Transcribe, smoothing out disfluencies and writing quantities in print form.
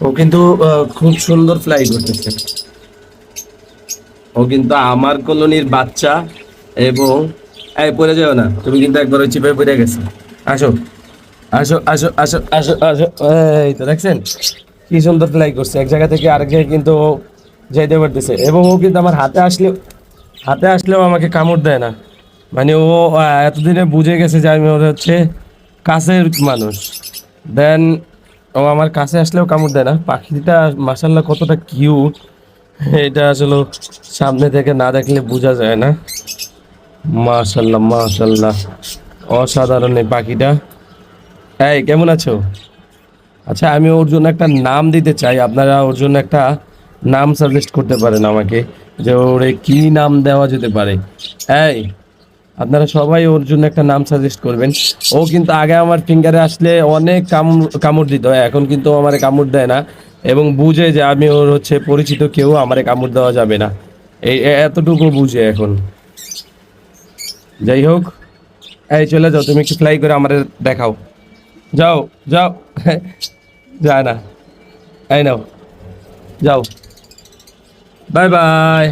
ও কিন্তু খুব সুন্দর ফ্লাই করতেছে। ও কিন্তু আমার কলোনির বাচ্চা। এবং এই পড়ে যাও না, তুমি কিন্তু একবার ওই চিপে পড়ে গেছো। আসো, আসো, আসো, আসো, আসো, আসো। এই তো দেখছেন কি সুন্দর ফ্লাই করছে, এক জায়গা থেকে আরেক জায়গায় কিন্তু ও যাইতে পারতেছে। এবং ও কিন্তু আমার হাতে আসলেও আমাকে কামড় দেয় না। মানে ও এতদিনে বুঝে গেছে যে আমি ওর হচ্ছে কাছের মানুষ। দেন ও আমার কাছে আসলেও কামড় দেয় না। পাখিটা মাশাল্লাহ কতটা কিউট, এটা আসলে সামনে থেকে না দেখলে বোঝা যায় না। মাশাল্লাহ, মাশাল্লাহ, অসাধারণ এই পাখিটা। এই কেমন আছো? আচ্ছা, আমি ওর জন্য একটা নাম দিতে চাই, আপনারা ওর জন্য একটা নাম সাজেস্ট করতে পারেন আমাকে, যে ওরে কি নাম দেওয়া যেতে পারে। এই, আপনারা সবাই ওর জন্য একটা নাম সাজেস্ট করবেন। ও কিন্তু আগে আমার ফিঙ্গারে আসলে অনেক কামড় দিত, এখন কিন্তু আমারে কামড় দেয় না। এবং বুঝে যে আমি ওর হচ্ছে পরিচিত কেউ, আমারে কামড় দেওয়া যাবে না। এতটুকু বুঝে এখন। যাই হোক, এই চলে যাও, তুমি একটু ফ্লাই করে আমারে দেখাও। যাও, যাও। যায় না। এই নাও, যাও। Bye bye.